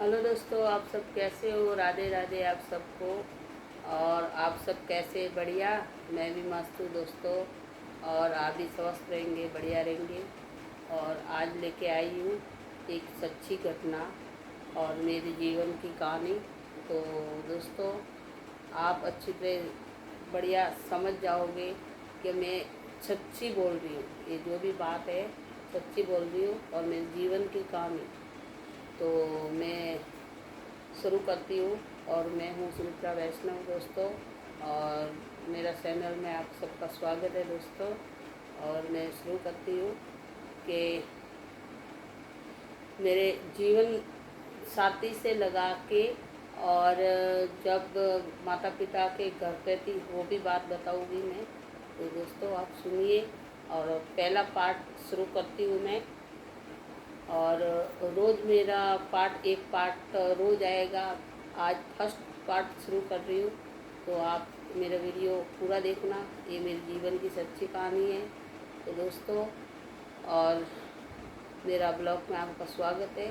Hello दोस्तों, आप सब कैसे हो। राधे राधे आप सबको। और आप सब कैसे। बढ़िया। मैं भी मस्त हूँ दोस्तों। और आप भी स्वस्थ रहेंगे, बढ़िया रहेंगे। और आज लेके आई हूँ एक सच्ची घटना और मेरे जीवन की कहानी। तो दोस्तों, आप अच्छी तरह बढ़िया समझ जाओगे कि मैं सच्ची बोल रही हूँ। ये जो भी बात है सच्ची बोल रही हूँ और मेरे जीवन की कहानी। तो मैं शुरू करती हूँ। और मैं हूँ सुमित्रा वैष्णव दोस्तों। और मेरा चैनल में आप सबका स्वागत है दोस्तों। और मैं शुरू करती हूँ कि मेरे जीवन साथी से लगा के और जब माता पिता के घर पे थी वो भी बात बताऊँगी मैं। तो दोस्तों आप सुनिए। और पहला पार्ट शुरू करती हूँ मैं। और रोज़ मेरा एक पार्ट रोज़ आएगा। आज फर्स्ट पार्ट शुरू कर रही हूँ। तो आप मेरा वीडियो पूरा देखना। ये मेरे जीवन की सच्ची कहानी है। तो दोस्तों, और मेरा ब्लॉग में आपका स्वागत है।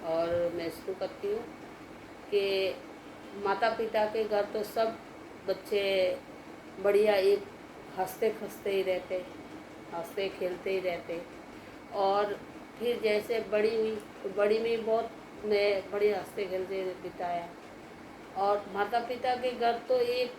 और मैं शुरू करती हूँ कि माता पिता के घर तो सब बच्चे बढ़िया एक हंसते खसते ही रहते, हंसते खेलते ही रहते। और फिर जैसे बड़ी हुई तो बड़ी में बहुत मैं बड़ी हंसते खेलते बिताया। और माता पिता के घर तो एक,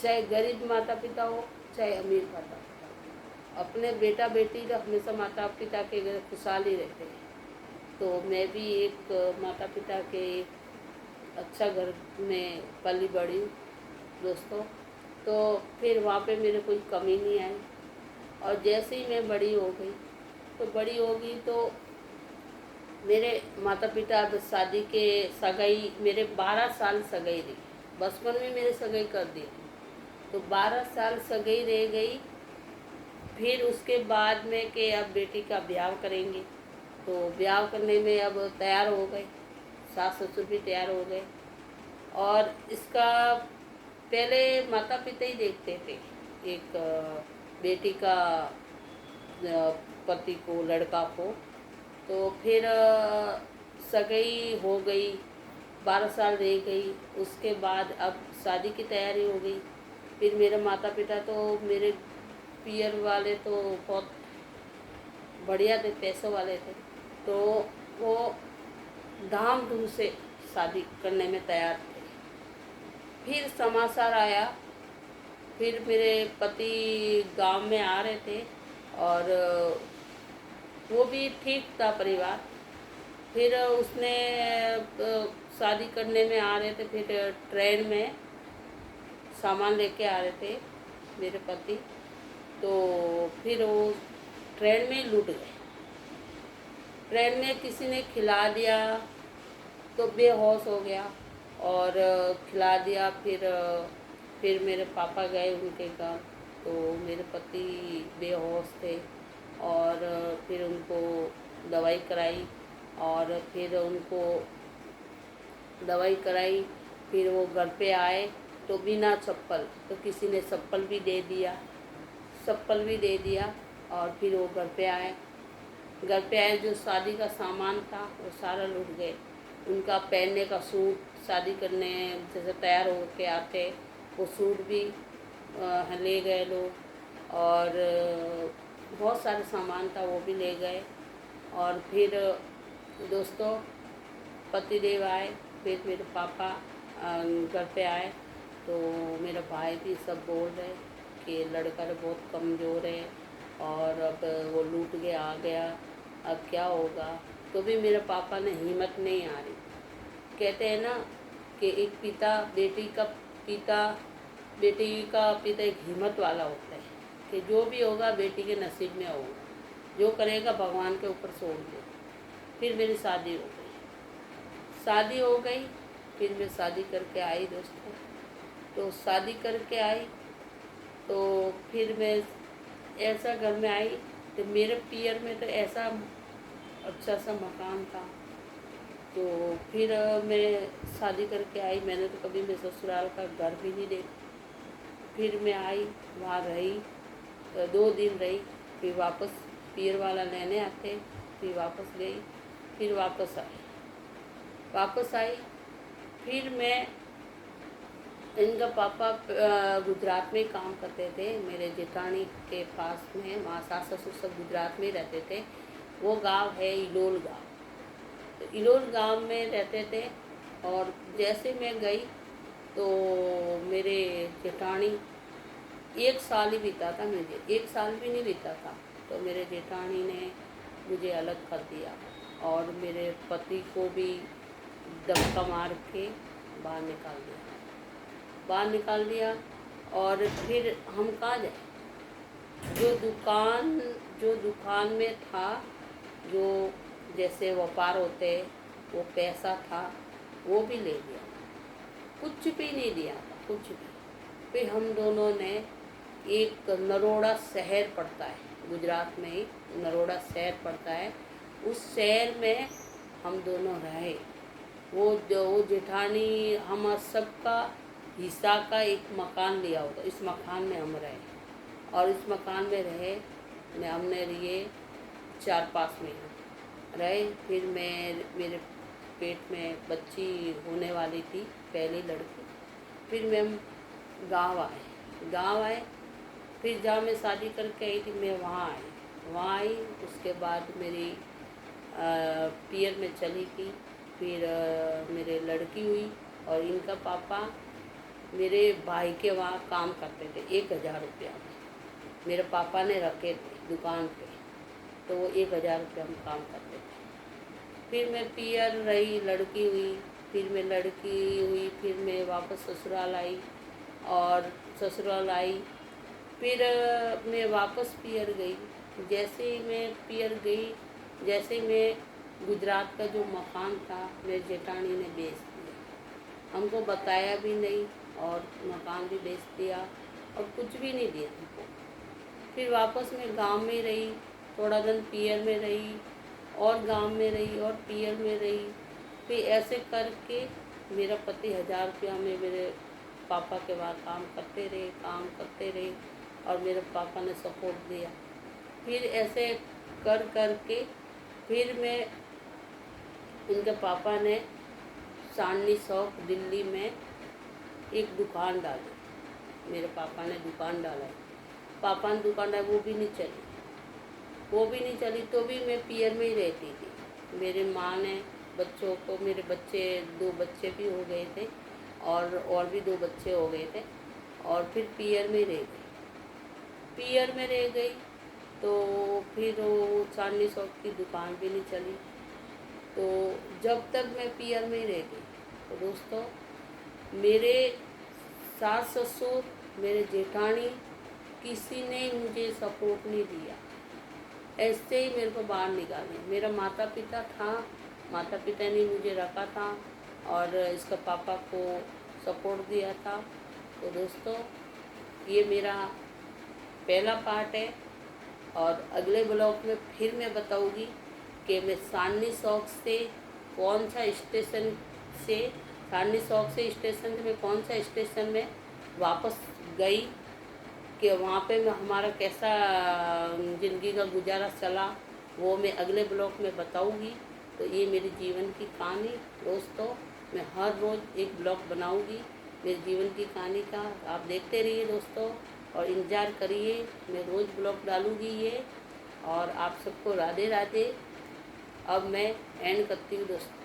चाहे गरीब माता पिता हो चाहे अमीर माता पिता, अपने बेटा बेटी का हमेशा माता पिता के घर खुशहाल ही रहते हैं। तो मैं भी एक माता पिता के एक अच्छा घर में पली बड़ी हूँ दोस्तों। तो फिर वहाँ पे मेरे कोई कमी नहीं आई। और जैसे ही मैं बड़ी हो गई तो मेरे माता पिता शादी के सगाई मेरे 12 साल सगाई रही। बचपन में मेरे सगाई कर दी तो 12 साल सगाई रह गई। फिर उसके बाद में कि अब बेटी का ब्याह करेंगे। तो ब्याह करने में अब तैयार हो गए, सास ससुर भी तैयार हो गए। और इसका पहले माता पिता ही देखते थे एक बेटी का पति को, लड़का को। तो फिर सगाई हो गई, 12 साल रह गई। उसके बाद अब शादी की तैयारी हो गई। फिर मेरे माता पिता तो मेरे पियर वाले तो बहुत बढ़िया थे, पैसों वाले थे। तो वो धाम धूम से शादी करने में तैयार थे। फिर समाचार आया, फिर मेरे पति गांव में आ रहे थे। और वो भी ठीक था परिवार। फिर उसने शादी करने में आ रहे थे। फिर ट्रेन में सामान लेके आ रहे थे मेरे पति। तो फिर वो ट्रेन में लूट गए। ट्रेन में किसी ने खिला दिया तो बेहोश हो गया। और खिला दिया। फिर मेरे पापा गए उनके घर। तो मेरे पति बेहोश थे। और फिर उनको दवाई कराई। और फिर उनको दवाई कराई। फिर वो घर पे आए तो बिना चप्पल, तो किसी ने चप्पल भी दे दिया, चप्पल भी दे दिया। और फिर वो घर पे आए। घर पे आए, जो शादी का सामान था वो सारा लूट गए। उनका पहनने का सूट, शादी करने जैसे तैयार होके आते वो सूट भी ले गए लोग। और बहुत सारे सामान था वो भी ले गए। और फिर दोस्तों पतिदेव आए। फिर मेरे पापा घर पे आए। तो मेरा भाई भी सब बोल रहे कि लड़का तो बहुत कमज़ोर है और अब वो लूट के आ गया, अब क्या होगा। तो भी मेरे पापा ने हिम्मत नहीं आ रही। कहते हैं ना कि एक पिता बेटी का पिता एक हिम्मत वाला होता है कि जो भी होगा बेटी के नसीब में होगा, जो करेगा भगवान के ऊपर छोड़ दे। फिर मेरी शादी हो गई। फिर मैं शादी करके आई दोस्तों। तो शादी करके आई तो फिर मैं ऐसा घर में आई। तो मेरे पियर में तो ऐसा अच्छा सा मकान था। तो फिर मैं शादी करके आई। मैंने तो कभी मैं ससुराल का घर भी नहीं देखा। फिर मैं आई, वहाँ रही, 2 दिन रही। फिर वापस पियर वाला लेने आते, फिर वापस गई, फिर वापस आई। वापस आई। फिर मैं, इनका पापा गुजरात में काम करते थे, मेरे जेठानी के पास में, वहाँ सास ससुर सब गुजरात में रहते थे। वो गांव है इलोल गांव, तो इलोल गांव में रहते थे। और जैसे मैं गई तो मेरे जेठानी, 1 साल ही बीता था, मुझे 1 साल भी नहीं बीता था, तो मेरे जेठानी ने मुझे अलग कर दिया और मेरे पति को भी धक्का मार के बाहर निकाल दिया, बाहर निकाल दिया। और फिर हम कहाँ जाए? जो दुकान में था, जो जैसे व्यापार होते, वो पैसा था, वो भी ले लिया, कुछ भी नहीं दिया था, कुछ भी। फिर हम दोनों ने, एक नरोड़ा शहर पड़ता है गुजरात में ही, नरोड़ा शहर पड़ता है, उस शहर में हम दोनों रहे। वो जेठानी हम सबका हिस्सा का एक मकान लिया होगा, इस मकान में हम रहे और इस मकान में रहे, हमने रहे 4-5 महीने रहे। फिर मेरे पेट में बच्ची होने वाली थी, पहली लड़की। फिर मैं गांव आए। फिर जहाँ मैं शादी करके आई थी, मैं वहाँ आई। उसके बाद मेरी पियर में चली गई। फिर मेरे लड़की हुई और इनका पापा मेरे भाई के वहाँ काम करते थे 1000 रुपया में, मेरे पापा ने रखे थे दुकान पे, तो वो 1000 रुपया में काम करते थे। फिर मैं पियर रही, लड़की हुई, फिर मैं वापस ससुराल आई और ससुराल आई। फिर मैं वापस पियर गई। जैसे ही मैं पियर गई, जैसे ही मैं गुजरात का जो मकान था, मेरे जेठानी ने बेच दिया, हमको बताया भी नहीं और मकान भी बेच दिया और कुछ भी नहीं दिया हमको। फिर वापस मैं गांव में रही, थोड़ा दिन पियर में रही और गांव में रही और पियर में रही। फिर ऐसे करके मेरा पति 1000 रुपया में मेरे पापा के वहाँ काम करते रहे और मेरे पापा ने सपोर्ट दिया। फिर ऐसे कर के फिर मैं, इनके पापा ने चांदनी चौक दिल्ली में एक दुकान डाली। मेरे पापा ने दुकान डाला, पापा ने दुकान डाली, वो भी नहीं चली, तो भी मैं पियर में ही रहती थी। मेरी माँ ने बच्चों को, मेरे बच्चे 2 बच्चे भी हो गए थे और भी 2 बच्चे हो गए थे और फिर पियर में रह गई। तो फिर वो चांदनी चौक की दुकान भी नहीं चली। तो जब तक मैं पियर में रह गई, तो दोस्तों मेरे सास ससुर, मेरे जेठानी, किसी ने मुझे सपोर्ट नहीं दिया, ऐसे ही मेरे को बाहर निकाले। मेरा माता पिता ने मुझे रखा था और इसका पापा को सपोर्ट दिया था। तो दोस्तों ये मेरा पहला पार्ट है और अगले ब्लॉग में फिर मैं बताऊंगी कि मैं चांदनी चौक से स्टेशन में कौन सा स्टेशन में वापस गई, कि वहाँ पे मैं हमारा कैसा ज़िंदगी का गुजारा चला, वो मैं अगले ब्लॉग में बताऊंगी। तो ये मेरी जीवन की कहानी दोस्तों, मैं हर रोज़ एक ब्लॉग बनाऊंगी मेरे जीवन की कहानी का। आप देखते रहिए दोस्तों और इंतज़ार करिए, मैं रोज़ ब्लॉग डालूंगी ये। और आप सबको राधे राधे। अब मैं एंड करती हूँ दोस्तों।